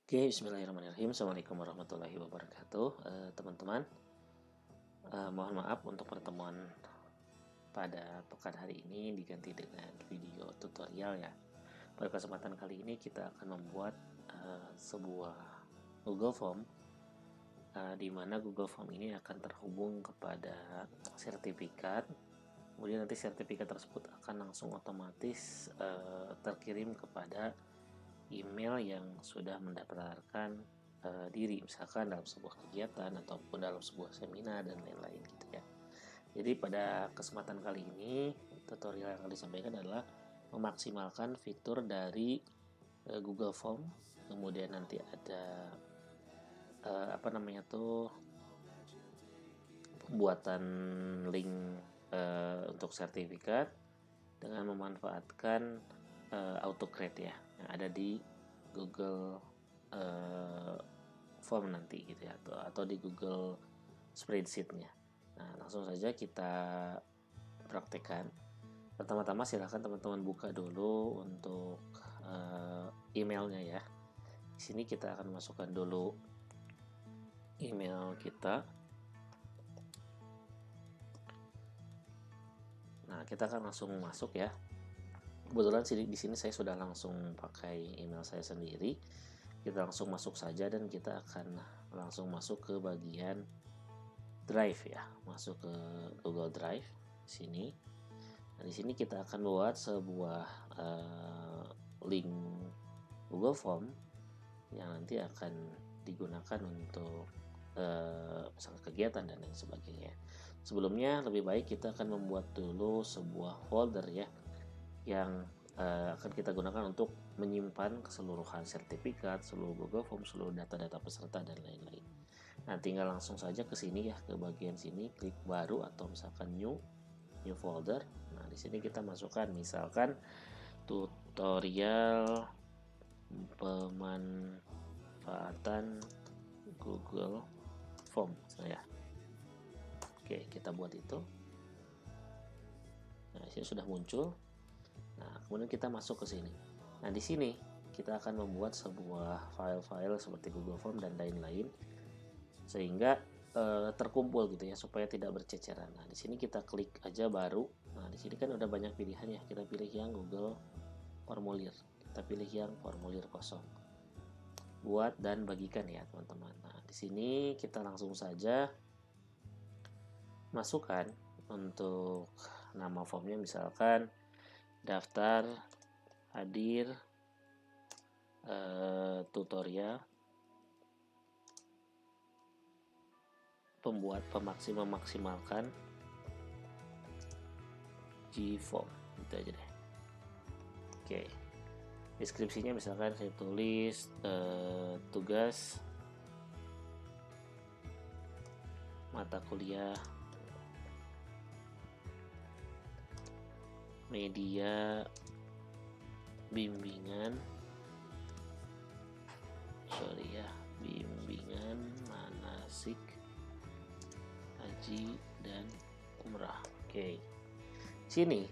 Oke, bismillahirrahmanirrahim. Assalamualaikum warahmatullahi wabarakatuh. Teman-teman, mohon maaf untuk pertemuan pada pekan hari ini diganti dengan video tutorial ya. Pada kesempatan kali ini kita akan membuat sebuah Google Form, di mana Google Form ini akan terhubung kepada sertifikat. Kemudian nanti sertifikat tersebut akan langsung otomatis terkirim kepada email yang sudah mendaftarkan diri, misalkan dalam sebuah kegiatan ataupun dalam sebuah seminar dan lain-lain gitu ya. Jadi pada kesempatan kali ini tutorial yang akan disampaikan adalah memaksimalkan fitur dari Google Form. Kemudian nanti ada pembuatan link untuk sertifikat dengan memanfaatkan AutoCreate ya, yang ada di Google Form nanti gitu ya, atau di Google Spreadsheet-nya. Nah, langsung saja kita praktekkan. Pertama-tama silahkan teman-teman buka dulu untuk emailnya ya. Di sini kita akan masukkan dulu email kita. Nah, kita akan langsung masuk ya. Kebetulan di sini saya sudah langsung pakai email saya sendiri. Kita langsung masuk saja dan kita akan langsung masuk ke bagian Drive ya, masuk ke Google Drive sini. Nah, di sini kita akan buat sebuah link Google Form yang nanti akan digunakan untuk misalnya kegiatan dan lain sebagainya. Sebelumnya lebih baik kita akan membuat dulu sebuah folder ya, yang akan kita gunakan untuk menyimpan keseluruhan sertifikat, seluruh Google Form, seluruh data-data peserta dan lain-lain. Nah, tinggal langsung saja ke sini ya, ke bagian sini, klik baru atau misalkan new folder. Nah, di sini kita masukkan misalkan tutorial pemanfaatan Google Form saya. Oke, kita buat itu. Nah, di sini sudah muncul. Nah, kemudian kita masuk ke sini. Nah, di sini kita akan membuat sebuah file-file seperti Google Form dan lain-lain sehingga terkumpul gitu ya, supaya tidak berceceran. Nah, di sini kita klik aja baru. Nah, di sini kan udah banyak pilihan ya. Kita pilih yang Google Formulir. Kita pilih yang formulir kosong. Buat dan bagikan ya, teman-teman. Nah, di sini kita langsung saja masukkan untuk nama formnya, misalkan daftar hadir tutorial memaksimalkan G-Form gitu aja deh. Oke, deskripsinya misalkan saya tulis tugas mata kuliah media bimbingan manasik haji dan umrah. Oke, sini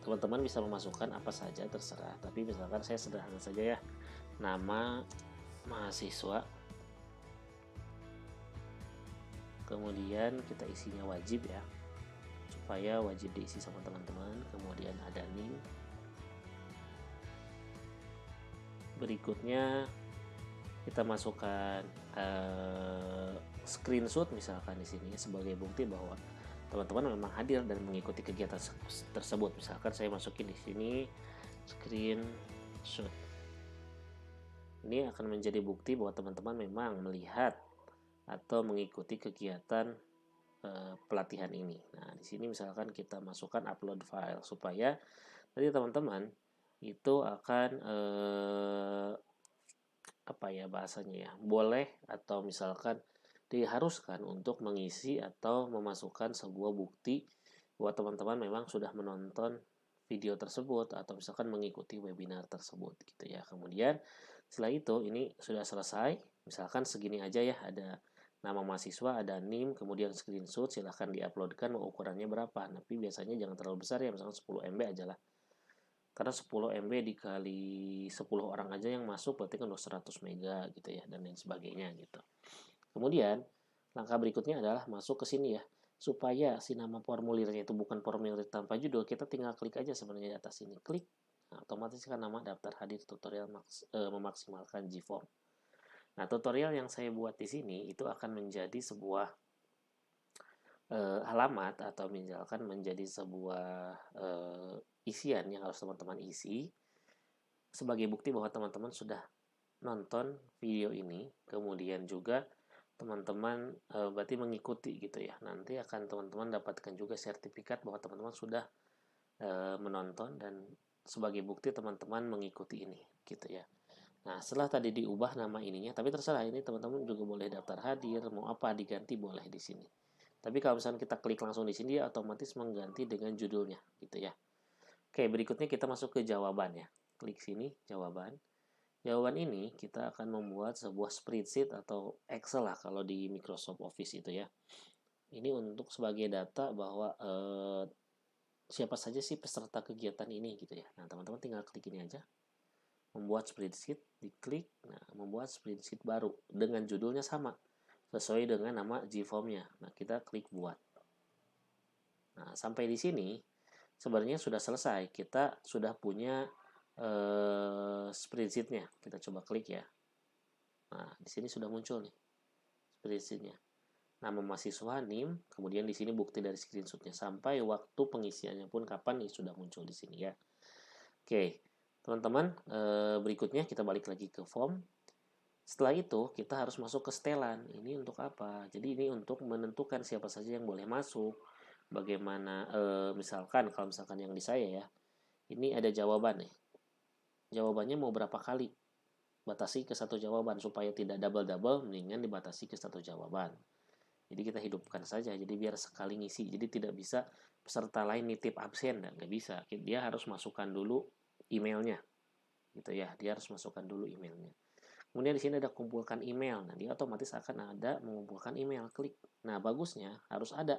teman-teman bisa memasukkan apa saja terserah, tapi misalkan saya sederhana saja ya, nama mahasiswa, kemudian kita isinya wajib ya, supaya wajib diisi sama teman-teman. Kemudian ada NIM. Berikutnya kita masukkan screenshot misalkan di sini sebagai bukti bahwa teman-teman memang hadir dan mengikuti kegiatan tersebut. Misalkan saya masukin di sini screenshot. Ini akan menjadi bukti bahwa teman-teman memang melihat atau mengikuti kegiatan pelatihan ini. Nah, di sini misalkan kita masukkan upload file supaya nanti teman-teman itu akan bahasanya ya, boleh atau misalkan diharuskan untuk mengisi atau memasukkan sebuah bukti bahwa teman-teman memang sudah menonton video tersebut atau misalkan mengikuti webinar tersebut gitu ya. Kemudian setelah itu ini sudah selesai, misalkan segini aja ya, ada nama mahasiswa, ada NIM, kemudian screenshot, silahkan diuploadkan mau ukurannya berapa. Tapi biasanya jangan terlalu besar ya, misalkan 10 MB aja lah. karena 10 MB dikali 10 orang aja yang masuk berarti kan udah 100 mega gitu ya, dan lain sebagainya gitu. Kemudian langkah berikutnya adalah masuk ke sini ya, supaya si nama formulirnya itu bukan formulir tanpa judul, kita tinggal klik aja sebenarnya di atas sini, klik. Nah, otomatis kan nama daftar hadir tutorial memaksimalkan GForm. Nah, tutorial yang saya buat di sini itu akan menjadi sebuah alamat atau misalkan menjadi sebuah isian yang harus teman-teman isi sebagai bukti bahwa teman-teman sudah nonton video ini, kemudian juga teman-teman berarti mengikuti gitu ya. Nanti akan teman-teman dapatkan juga sertifikat bahwa teman-teman sudah menonton, dan sebagai bukti teman-teman mengikuti ini gitu ya. Nah, setelah tadi diubah nama ininya, tapi terserah, ini teman-teman juga boleh daftar hadir, mau apa diganti boleh di sini. Tapi kalau misalnya kita klik langsung di sini, dia otomatis mengganti dengan judulnya gitu ya. Oke, berikutnya kita masuk ke jawaban ya. Klik sini, jawaban. Jawaban ini kita akan membuat sebuah spreadsheet atau Excel lah kalau di Microsoft Office itu ya. Ini untuk sebagai data bahwa siapa saja sih peserta kegiatan ini gitu ya. Nah, teman-teman tinggal klik ini aja. Membuat spreadsheet, diklik. Nah, membuat spreadsheet baru dengan judulnya sama, sesuai dengan nama GForm-nya. Nah, kita klik buat. Nah, sampai di sini sebenarnya sudah selesai. Kita sudah punya spreadsheet-nya. Kita coba klik ya. Nah, di sini sudah muncul nih spreadsheet-nya. Nama mahasiswa, NIM, kemudian di sini bukti dari screenshot-nya sampai waktu pengisiannya pun kapan nih sudah muncul di sini ya. Oke, teman-teman, berikutnya kita balik lagi ke form. Setelah itu kita harus masuk ke setelan. Ini untuk apa? Jadi ini untuk menentukan siapa saja yang boleh masuk. Bagaimana misalkan kalau misalkan yang di saya ya, ini ada jawaban nih. Jawabannya mau berapa kali? Batasi ke satu jawaban supaya tidak double-double, mendingan dibatasi ke satu jawaban. Jadi kita hidupkan saja, jadi biar sekali ngisi. Jadi tidak bisa peserta lain nitip absen, dan nggak bisa. Dia harus masukkan dulu emailnya, gitu ya. Dia harus masukkan dulu emailnya. Kemudian di sini ada kumpulkan email. Nah, dia otomatis akan ada mengumpulkan email. Klik. Nah, bagusnya harus ada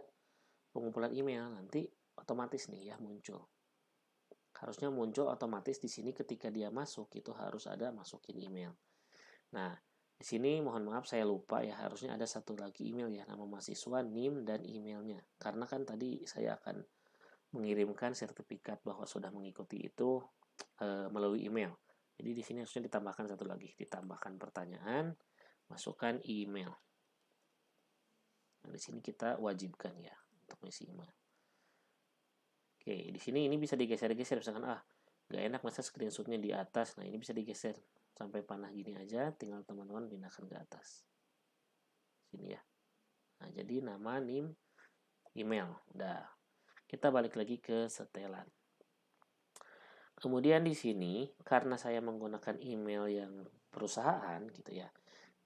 pengumpulan email. Nanti otomatis nih ya muncul. Harusnya muncul otomatis di sini ketika dia masuk itu harus ada masukin email. Nah, di sini mohon maaf saya lupa ya, harusnya ada satu lagi email ya, nama mahasiswa, NIM, dan emailnya. Karena kan tadi saya akan mengirimkan sertifikat bahwa sudah mengikuti itu melalui email. Jadi di sini harusnya ditambahkan satu lagi, ditambahkan pertanyaan, masukkan email. Nah, di sini kita wajibkan ya untuk mengisi email. Oke, di sini ini bisa digeser-geser, misalkan nggak enak masa screenshotnya di atas. Nah, ini bisa digeser sampai panah gini aja, tinggal teman-teman pindahkan ke atas sini ya. Nah, jadi nama, NIM, email udah. Kita balik lagi ke setelan. Kemudian di sini karena saya menggunakan email yang perusahaan gitu ya,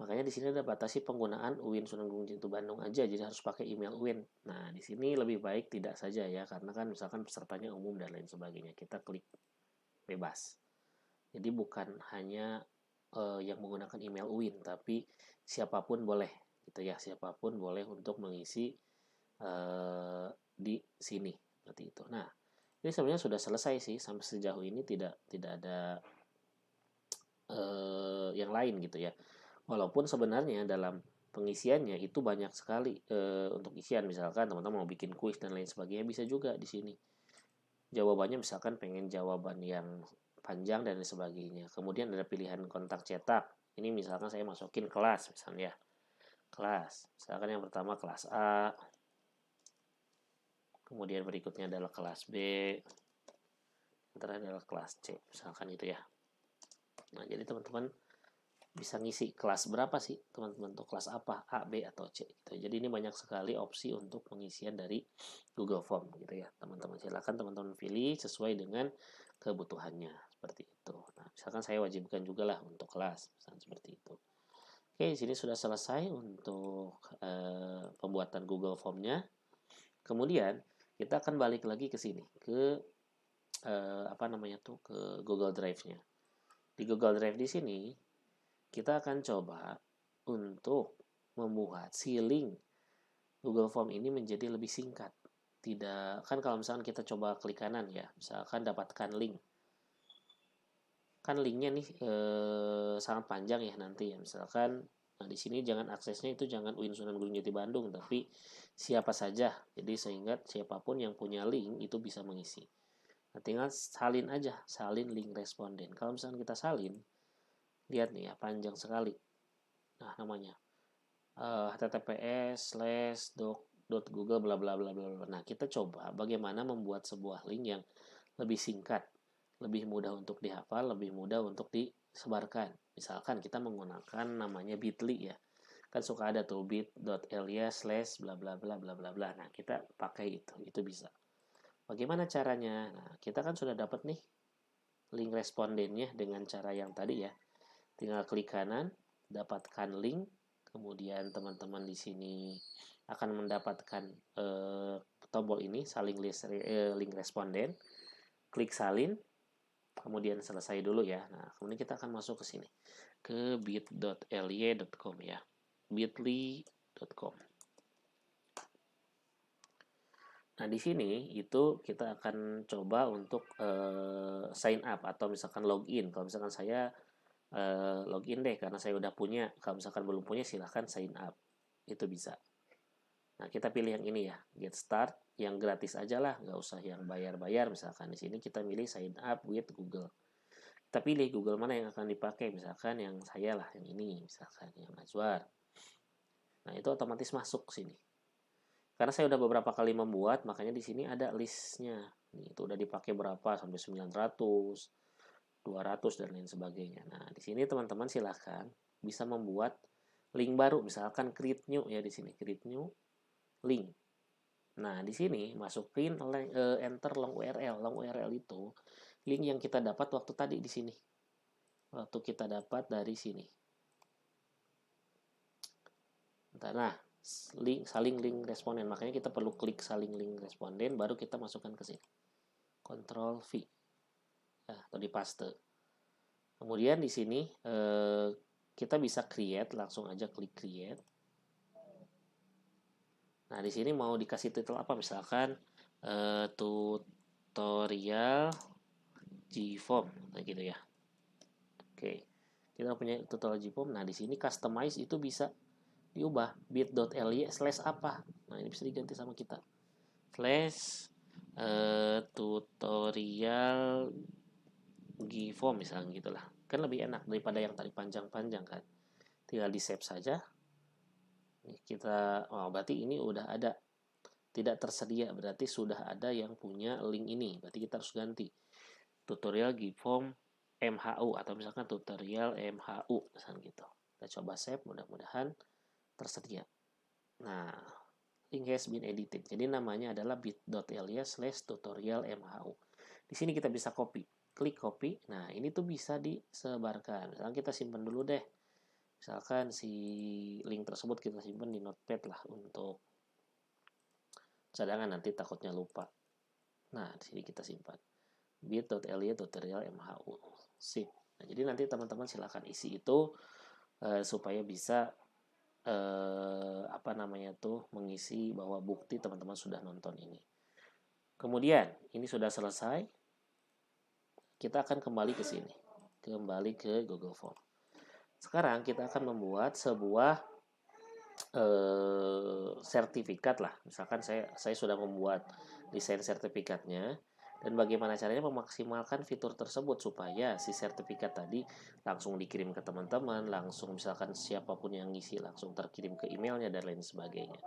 makanya di sini ada batasi penggunaan UIN Sunan Gunung Jati Bandung aja, jadi harus pakai email UIN. Nah, di sini lebih baik tidak saja ya, karena kan misalkan pesertanya umum dan lain sebagainya. Kita klik bebas. Jadi bukan hanya yang menggunakan email UIN, tapi siapapun boleh gitu ya, siapapun boleh untuk mengisi di sini seperti itu. Nah, ini sebenarnya sudah selesai sih, sampai sejauh ini tidak ada yang lain gitu ya. Walaupun sebenarnya dalam pengisiannya itu banyak sekali untuk isian, misalkan teman-teman mau bikin kuis dan lain sebagainya bisa juga di sini. Jawabannya misalkan pengen jawaban yang panjang dan lain sebagainya. Kemudian ada pilihan kontak cetak. Ini misalkan saya masukin kelas misalnya. Kelas. Misalkan yang pertama kelas A. Kemudian berikutnya adalah kelas B. Yang terakhir adalah kelas C. Misalkan itu ya. Nah, jadi teman-teman bisa ngisi kelas berapa sih teman-teman, tuh kelas apa, A, B, atau C gitu. Jadi ini banyak sekali opsi untuk pengisian dari Google Form gitu ya teman-teman. Silakan teman-teman pilih sesuai dengan kebutuhannya seperti itu. Nah, misalkan saya wajibkan juga lah untuk kelas, misalkan seperti itu. Oke, di sini sudah selesai untuk pembuatan Google Form-nya. Kemudian kita akan balik lagi ke sini ke ke Google Drive-nya. Di Google Drive di sini kita akan coba untuk membuat si link Google Form ini menjadi lebih singkat. Tidak, kan kalau misalkan kita coba klik kanan ya, misalkan dapatkan link. kan linknya nih sangat panjang ya nanti ya, misalkan di sini jangan aksesnya itu jangan UIN Sunan Gunung Jati Bandung, tapi siapa saja, jadi sehingga siapapun yang punya link itu bisa mengisi. Nah, tinggal salin aja, salin link responden. Kalau misalkan kita salin, lihat nih ya, panjang sekali. Nah, namanya https://doc.google bla bla bla bla. Nah, kita coba bagaimana membuat sebuah link yang lebih singkat, lebih mudah untuk dihafal, lebih mudah untuk disebarkan. Misalkan kita menggunakan namanya bit.ly ya. Kan suka ada tuh bit.ly/bla bla bla bla bla bla. Nah, kita pakai itu bisa. Bagaimana caranya? Nah, kita kan sudah dapat nih link respondennya dengan cara yang tadi ya. Tinggal klik kanan, dapatkan link, kemudian teman-teman di sini akan mendapatkan tombol ini saling link responden, klik salin, kemudian selesai dulu ya. Nah, kemudian kita akan masuk ke sini ke bit.ly.com ya, bit.ly.com. Nah, di sini itu kita akan coba untuk sign up atau misalkan login. Kalau misalkan saya login deh karena saya udah punya. Kalau misalkan belum punya silahkan sign up, itu bisa. Nah, kita pilih yang ini ya, get start, yang gratis aja lah, nggak usah yang bayar-bayar. Misalkan di sini kita pilih sign up with Google. Kita pilih Google mana yang akan dipakai, misalkan yang saya lah, yang ini, misalkan yang Azwar. Nah, itu otomatis masuk sini. Karena saya udah beberapa kali membuat, makanya di sini ada listnya. Nih, itu udah dipakai berapa sampai 900, 200 dan lain sebagainya. Nah, di sini teman-teman silahkan bisa membuat link baru, misalkan create new ya, di sini create new link. Nah, di sini masukin enter long URL. Long URL itu link yang kita dapat waktu tadi di sini. Waktu kita dapat dari sini. Nah, saling link responden. Makanya kita perlu klik saling link responden baru kita masukkan ke sini. Ctrl V. Nah, atau di paste. Kemudian di sini kita bisa create, langsung aja klik create. Nah, di sini mau dikasih title apa? Misalkan tutorial GForm, nah gitu ya. Oke, kita punya tutorial GForm. Nah, di sini customize itu bisa diubah bit.ly/apa. Nah, ini bisa diganti sama kita. Tutorial GForm misalnya gitulah. Kan lebih enak daripada yang tadi panjang-panjang kan. Tinggal di save saja. Kita berarti ini udah ada, tidak tersedia, berarti sudah ada yang punya link ini, berarti kita harus ganti tutorial GForm MHU atau misalkan tutorial MHU misalkan gitu. Kita coba save, mudah-mudahan tersedia. Nah, link has been edited, jadi namanya adalah bit.ly/tutorial MHU. Di sini kita bisa copy, klik copy. Nah, ini tuh bisa disebarkan. Misalkan kita simpan dulu deh, misalkan si link tersebut kita simpan di notepad lah untuk cadangan, nanti takutnya lupa. Nah, di sini kita simpan bit.ly tutorial MHU. Sip. Nah, jadi nanti teman-teman silahkan isi itu supaya bisa mengisi bahwa bukti teman-teman sudah nonton ini. Kemudian ini sudah selesai. Kita akan kembali ke sini. Kembali ke Google Form. Sekarang kita akan membuat sebuah sertifikat lah. Misalkan saya sudah membuat desain sertifikatnya, dan bagaimana caranya memaksimalkan fitur tersebut supaya si sertifikat tadi langsung dikirim ke teman-teman, langsung misalkan siapapun yang ngisi langsung terkirim ke emailnya dan lain sebagainya.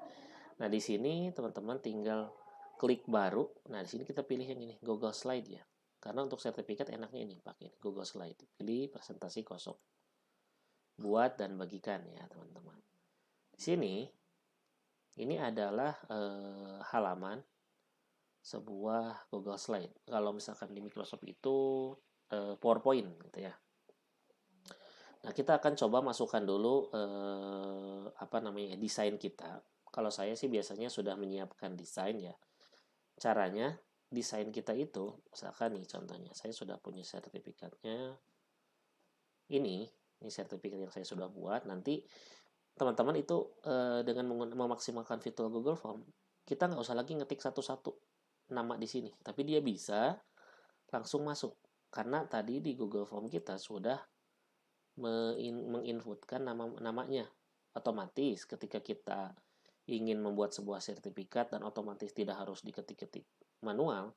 Nah, di sini teman-teman tinggal klik baru. Nah, di sini kita pilih yang ini, Google Slide ya. Karena untuk sertifikat enaknya ini, pakai Google Slide. Pilih presentasi kosong. Buat dan bagikan ya, teman-teman. Di sini ini adalah halaman sebuah Google Slide. Kalau misalkan di Microsoft itu PowerPoint gitu ya. Nah, kita akan coba masukkan dulu desain kita. Kalau saya sih biasanya sudah menyiapkan desain ya. Caranya desain kita itu, misalkan nih contohnya, saya sudah punya sertifikatnya. Ini sertifikat yang saya sudah buat. Nanti teman-teman itu dengan memaksimalkan fitur Google Form, kita nggak usah lagi ngetik satu-satu nama di sini, tapi dia bisa langsung masuk. Karena tadi di Google Form kita sudah menginputkan namanya. Otomatis ketika kita ingin membuat sebuah sertifikat dan otomatis tidak harus diketik-ketik manual,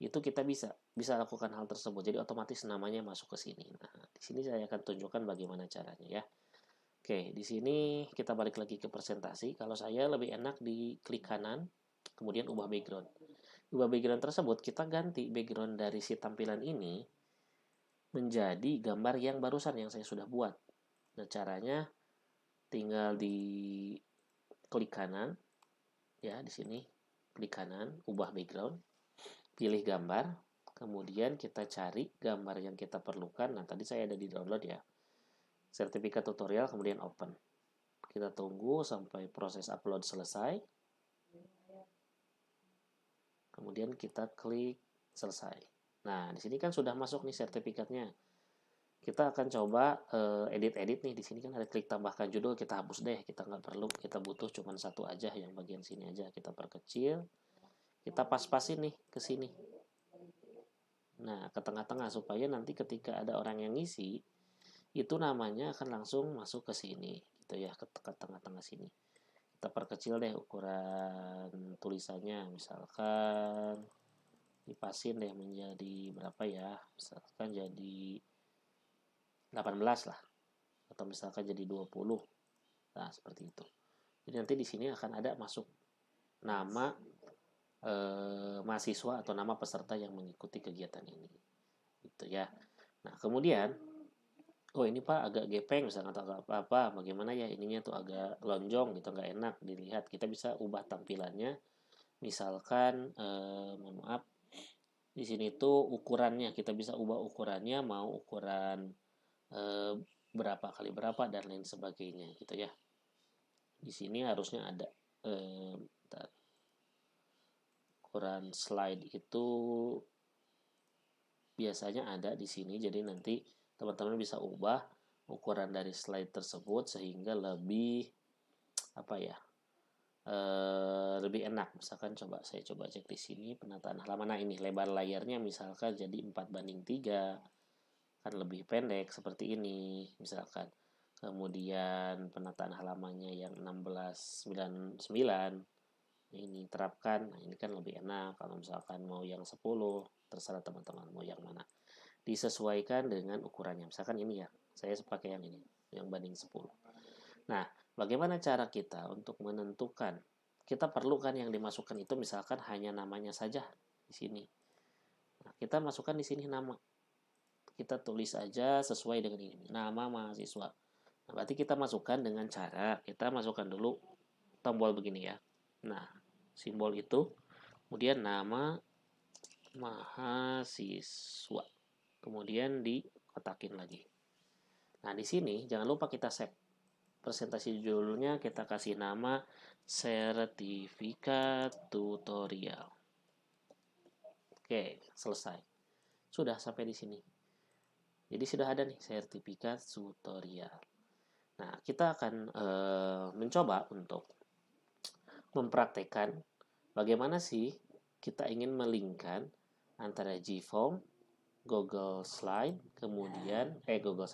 itu kita bisa lakukan hal tersebut. Jadi otomatis namanya masuk ke sini. Nah, di sini saya akan tunjukkan bagaimana caranya ya. Oke, di sini kita balik lagi ke presentasi. Kalau saya lebih enak di klik kanan, kemudian ubah background. Ubah background tersebut, kita ganti background dari si tampilan ini menjadi gambar yang barusan yang saya sudah buat. Nah, caranya tinggal di klik kanan, ya di sini klik kanan, ubah background, pilih gambar, kemudian kita cari gambar yang kita perlukan. Nah, tadi saya ada di download ya, sertifikat tutorial, kemudian open. Kita tunggu sampai proses upload selesai, kemudian kita klik selesai. Nah, di sini kan sudah masuk nih sertifikatnya. Kita akan coba edit-edit nih. Di sini kan ada klik tambahkan judul, kita hapus deh, kita nggak perlu, kita butuh cuma satu aja, yang bagian sini aja kita perkecil, kita pas-pasin nih ke sini. Nah, ke tengah-tengah supaya nanti ketika ada orang yang ngisi, itu namanya akan langsung masuk ke sini, gitu ya, ke tengah-tengah sini. Kita perkecil deh ukuran tulisannya, misalkan dipasin deh menjadi berapa ya, misalkan jadi 18 lah, atau misalkan jadi 20. Nah, seperti itu. Jadi nanti di sini akan ada masuk nama mahasiswa atau nama peserta yang mengikuti kegiatan ini. Gitu ya. Nah, kemudian oh ini Pak agak gepeng misalkan atau apa, bagaimana ya ininya tuh agak lonjong gitu, nggak enak dilihat. Kita bisa ubah tampilannya. Misalkan mohon maaf, di sini tuh ukurannya kita bisa ubah ukurannya, mau ukuran eh, berapa kali berapa dan lain sebagainya gitu ya. Di sini harusnya ada ukuran slide itu biasanya ada di sini, jadi nanti teman-teman bisa ubah ukuran dari slide tersebut sehingga lebih apa ya, lebih enak. Misalkan saya coba cek di sini penataan halaman. Nah, ini lebar layarnya misalkan jadi 4:3, kan lebih pendek seperti ini misalkan. Kemudian penataan halamannya yang 16:9 ini terapkan. Nah, ini kan lebih enak. Kalau misalkan mau yang 10, terserah teman-teman mau yang mana. Disesuaikan dengan ukurannya. Misalkan ini ya, saya pakai yang ini, yang banding 10. Nah, bagaimana cara kita untuk menentukan? Kita perlu kan yang dimasukkan itu misalkan hanya namanya saja di sini. Nah, kita masukkan di sini nama. Kita tulis aja sesuai dengan ini, nama mahasiswa. Nah, berarti kita masukkan dengan cara kita masukkan dulu tombol begini ya. Nah, simbol itu, kemudian nama mahasiswa, kemudian dikotakin lagi. Nah, di sini jangan lupa kita save presentasi judulnya, kita kasih nama sertifikat tutorial. Oke, selesai. Sudah sampai di sini. Jadi sudah ada nih sertifikat tutorial. Nah, kita akan mencoba untuk mempraktekkan bagaimana sih kita ingin melingkan antara GForm, Google Slide, kemudian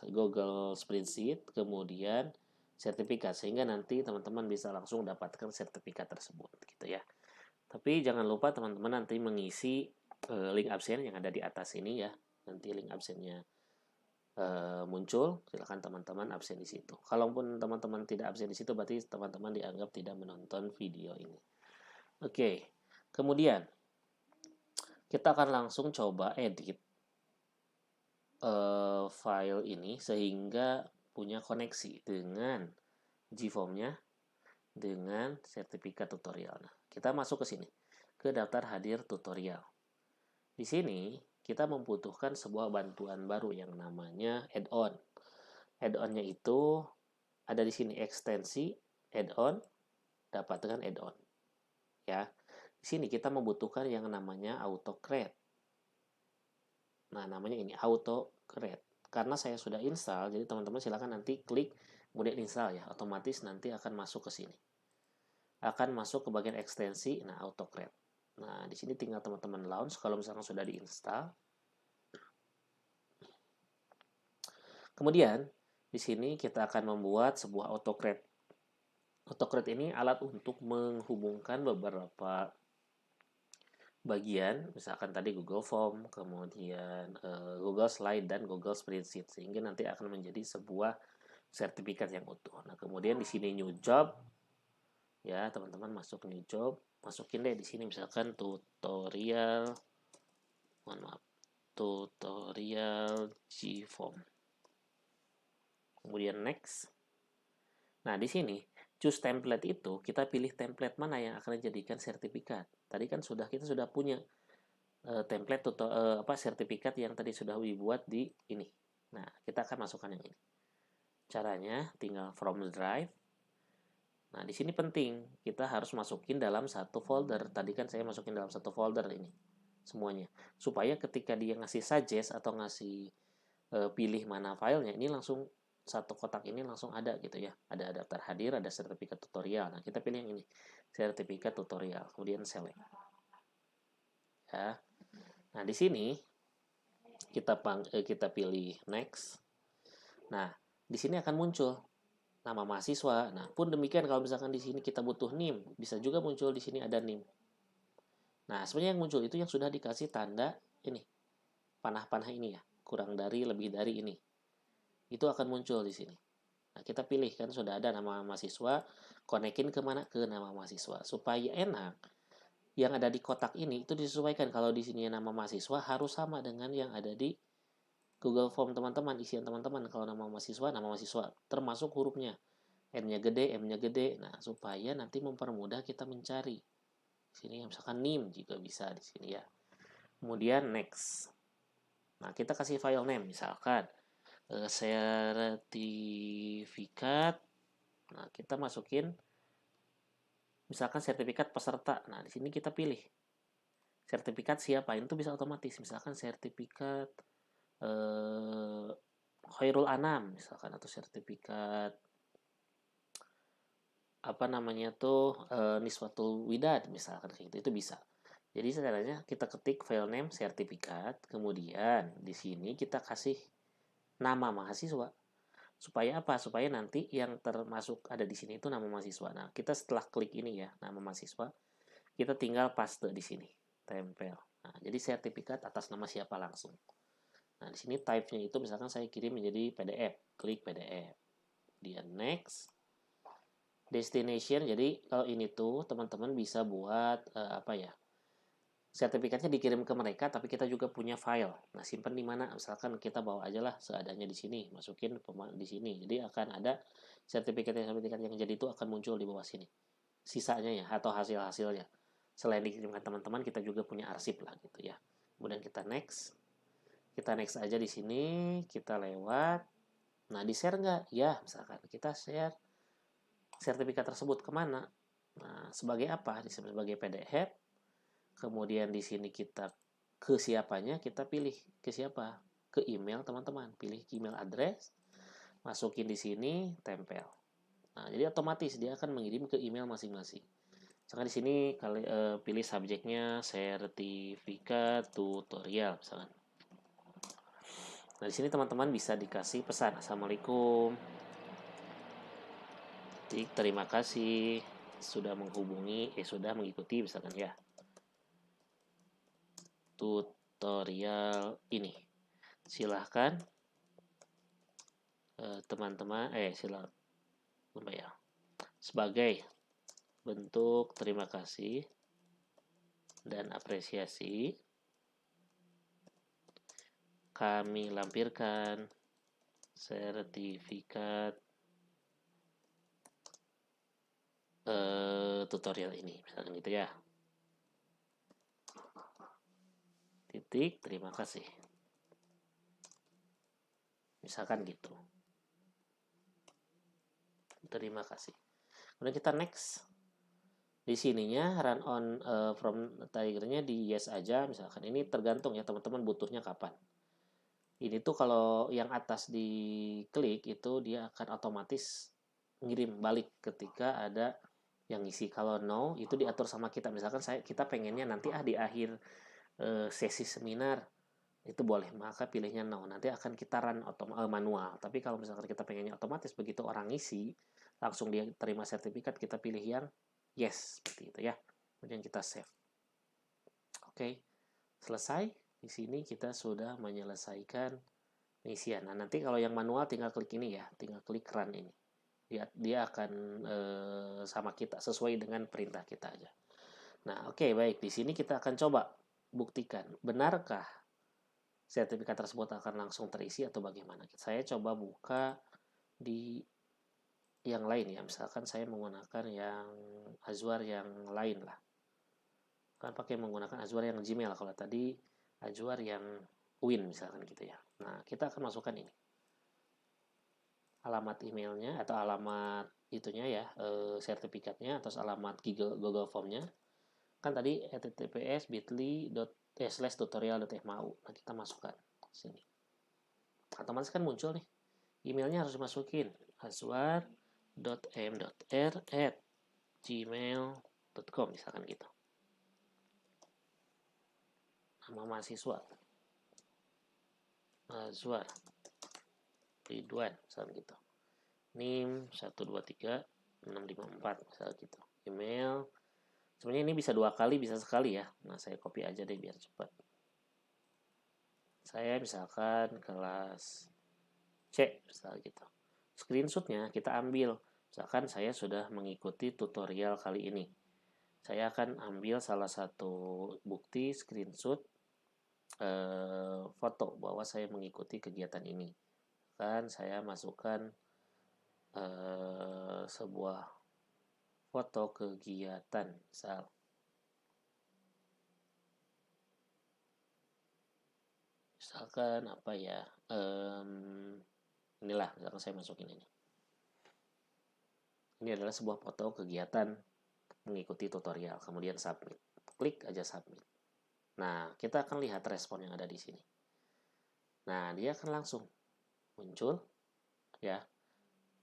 Google Spreadsheet, kemudian sertifikat, sehingga nanti teman-teman bisa langsung dapatkan sertifikat tersebut gitu ya. Tapi jangan lupa teman-teman nanti mengisi link absen yang ada di atas ini ya. Nanti link absennya muncul, silakan teman-teman absen di situ. Kalaupun teman-teman tidak absen di situ, berarti teman-teman dianggap tidak menonton video ini. Oke, kemudian kita akan langsung coba edit file ini sehingga punya koneksi dengan GForm-nya dengan sertifikat tutorial. Nah, kita masuk ke sini, ke daftar hadir tutorial. Di sini kita membutuhkan sebuah bantuan baru yang namanya add-on. Add-on-nya itu ada di sini, ekstensi add-on, dapatkan add-on. Ya. Di sini kita membutuhkan yang namanya AutoCreate. Nah, namanya ini AutoCreate. Karena saya sudah install, jadi teman-teman silakan nanti klik kemudian install ya. Otomatis nanti akan masuk ke sini. Akan masuk ke bagian ekstensi, nah AutoCreate. Nah, di sini tinggal teman-teman launch kalau misalkan sudah diinstal. Kemudian di sini kita akan membuat sebuah autocrate. Autocrate ini alat untuk menghubungkan beberapa bagian, misalkan tadi Google Form, kemudian Google Slide dan Google Spreadsheet, sehingga nanti akan menjadi sebuah sertifikat yang utuh. Nah, kemudian di sini new job, ya teman-teman masuk new job, masukin deh di sini misalkan tutorial, mohon maaf, tutorial Gform. Kemudian next. Nah, di sini choose template itu kita pilih template mana yang akan dijadikan sertifikat. Tadi kan kita sudah punya template sertifikat yang tadi sudah dibuat di ini. Nah, kita akan masukkan yang ini. Caranya tinggal from the drive. Nah, di sini penting kita harus masukin dalam satu folder. Tadi kan saya masukin dalam satu folder ini semuanya. Supaya ketika dia ngasih suggest atau ngasih pilih mana filenya, ini langsung satu kotak ini langsung ada gitu ya. Ada daftar hadir, ada sertifikat tutorial. Nah, kita pilih yang ini, sertifikat tutorial. Kemudian select. Ya. Nah, di sini kita pilih next. Nah, di sini akan muncul nama mahasiswa. Nah, pun demikian kalau misalkan di sini kita butuh NIM, bisa juga muncul di sini ada NIM. Nah, sebenarnya yang muncul itu yang sudah dikasih tanda ini, panah-panah ini ya, kurang dari, lebih dari ini. Itu akan muncul di sini. Nah, kita pilih kan sudah ada nama mahasiswa, konekin kemana? Ke nama mahasiswa. Supaya enak, yang ada di kotak ini itu disesuaikan. Kalau di sini nama mahasiswa harus sama dengan yang ada di Google Form teman-teman, isian teman-teman. Kalau nama mahasiswa, termasuk hurufnya. N-nya gede, M-nya gede. Nah, supaya nanti mempermudah kita mencari. Di sini misalkan NIM juga bisa di sini ya. Kemudian next. Nah, kita kasih file name misalkan sertifikat. Nah, kita masukin misalkan sertifikat peserta. Nah, di sini kita pilih sertifikat siapa, itu bisa otomatis. Misalkan sertifikat Khairul Anam misalkan, atau sertifikat apa namanya tuh Niswatul Widad misalkan, kayak gitu, itu bisa. Jadi caranya kita ketik file name sertifikat, kemudian di sini kita kasih nama mahasiswa. Supaya apa? Supaya nanti yang termasuk ada di sini itu nama mahasiswa. Nah, kita setelah klik ini ya, nama mahasiswa, kita tinggal paste di sini, tempel. Nah, jadi sertifikat atas nama siapa langsung. Nah, di sini type-nya itu misalkan saya kirim menjadi PDF, klik PDF. Dia next. Destination, jadi kalau ini tuh teman-teman bisa buat apa ya? Sertifikatnya dikirim ke mereka, tapi kita juga punya file. Nah, simpan di mana? Misalkan kita bawa aja lah seadanya di sini, masukin di sini. Jadi akan ada sertifikat yang jadi itu akan muncul di bawah sini. Sisanya ya, atau hasil-hasilnya. Selain dikirimkan teman-teman, kita juga punya arsip lah gitu ya. Kemudian kita next. Kita next aja di sini, kita lewat. Nah, di share nggak? Ya, misalkan kita share sertifikat tersebut kemana? Nah, sebagai apa? Sebagai PDF. Kemudian di sini kita ke siapanya, kita pilih ke siapa? Ke email teman-teman. Pilih email address, masukin di sini, tempel. Nah, jadi otomatis dia akan mengirim ke email masing-masing. Misalkan di sini pilih subjeknya sertifikat tutorial misalkan. Nah, di sini teman-teman bisa dikasih pesan, Assalamualaikum. Terima kasih sudah sudah mengikuti misalkan ya tutorial ini. Silahkan teman-teman silakan ya. Sebagai bentuk terima kasih dan apresiasi, kami lampirkan sertifikat tutorial ini, misalkan gitu ya. Titik, terima kasih. Misalkan gitu. Terima kasih. Kemudian kita next. Di sininya run on from Tiger-nya di yes aja misalkan. Ini tergantung ya teman-teman butuhnya kapan. Ini tuh kalau yang atas diklik itu dia akan otomatis ngirim balik ketika ada yang isi. Kalau no itu diatur sama kita. Misalkan kita pengennya nanti di akhir sesi seminar itu boleh, maka pilihnya no. Nanti akan kita run manual. Tapi kalau misalkan kita pengennya otomatis, begitu orang ngisi langsung dia terima sertifikat, kita pilih yang yes seperti itu ya. Kemudian kita save. Oke, selesai. Di sini kita sudah menyelesaikan pengisian. Nah, nanti kalau yang manual tinggal klik ini ya, tinggal klik run ini. Dia akan sama kita sesuai dengan perintah kita aja. Nah, oke, baik. Di sini kita akan coba buktikan benarkah sertifikat tersebut akan langsung terisi atau bagaimana. Saya coba buka di yang lain ya, misalkan saya menggunakan yang Azwar yang lain lah, kan pakai menggunakan Azwar yang Gmail, kalau tadi Azwar yang Win misalkan gitu ya. Nah, kita akan masukkan ini alamat emailnya atau alamat itunya ya, sertifikatnya, atau alamat Google Formnya kan tadi https://bit.ly/tutorial.fmau. Nah, kita masukkan sini, otomatis kan muncul nih, emailnya harus dimasukin azwar.m.r@gmail.com misalkan gitu, nama mahasiswa Azwar Ridwan misalkan gitu, NIM 123 654 misalkan gitu, email. Sebenarnya ini bisa 2 kali, bisa sekali ya. Nah, saya copy aja deh biar cepat. Saya misalkan kelas C, misalnya gitu. Screenshotnya kita ambil. Misalkan saya sudah mengikuti tutorial kali ini. Saya akan ambil salah satu bukti screenshot foto bahwa saya mengikuti kegiatan ini. Kan saya masukkan sebuah foto kegiatan, misalkan apa ya, inilah, misalkan saya masukin ini adalah sebuah foto kegiatan mengikuti tutorial, kemudian submit, klik aja submit. Nah, kita akan lihat respon yang ada di sini. Nah, dia akan langsung muncul ya.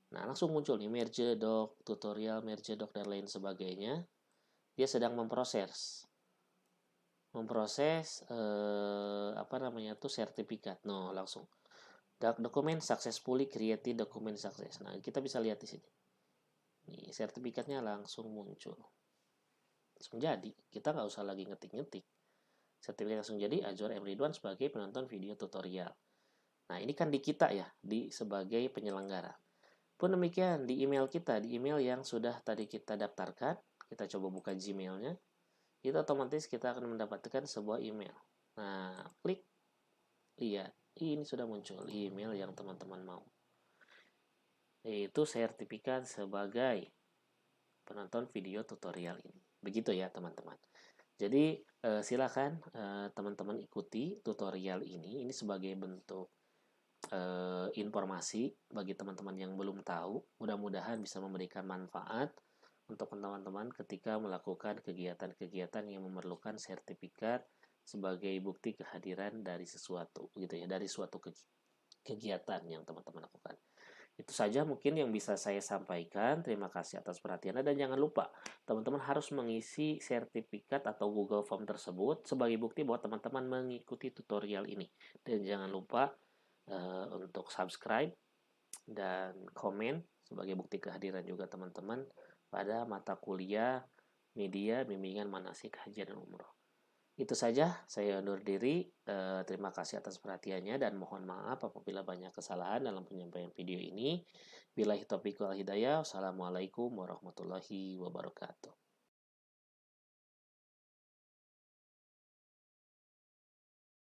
Nah, langsung muncul nih merge doc, tutorial, merge doc, dan lain sebagainya. Dia sedang memproses sertifikat. No, langsung dokumen successfully created, dokumen sukses. Nah, kita bisa lihat di sini. Nih, sertifikatnya langsung muncul. Langsung jadi. Kita nggak usah lagi ngetik-ngetik. Sertifikat langsung jadi, Azwar M. Ridwan sebagai penonton video tutorial. Nah, ini kan di kita ya, sebagai penyelenggara. Pun demikian di email kita, di email yang sudah tadi kita daftarkan, kita coba buka Gmailnya, itu otomatis kita akan mendapatkan sebuah email. Nah, klik, lihat, ini sudah muncul email yang teman-teman mau, yaitu sertifikat sebagai penonton video tutorial ini. Begitu ya teman-teman. Jadi silakan teman-teman ikuti tutorial ini sebagai bentuk informasi bagi teman-teman yang belum tahu. Mudah-mudahan bisa memberikan manfaat untuk teman-teman ketika melakukan kegiatan-kegiatan yang memerlukan sertifikat sebagai bukti kehadiran dari sesuatu gitu ya, dari suatu kegiatan yang teman-teman lakukan. Itu saja mungkin yang bisa saya sampaikan. Terima kasih atas perhatiannya, dan jangan lupa teman-teman harus mengisi sertifikat atau Google Form tersebut sebagai bukti bahwa teman-teman mengikuti tutorial ini. Dan jangan lupa untuk subscribe dan komen sebagai bukti kehadiran juga teman-teman pada mata kuliah media bimbingan manasik haji dan umroh. Itu saja, saya undur diri. Terima kasih atas perhatiannya dan mohon maaf apabila banyak kesalahan dalam penyampaian video ini. Billahi taufiq wal hidayah. Wassalamualaikum warahmatullahi wabarakatuh.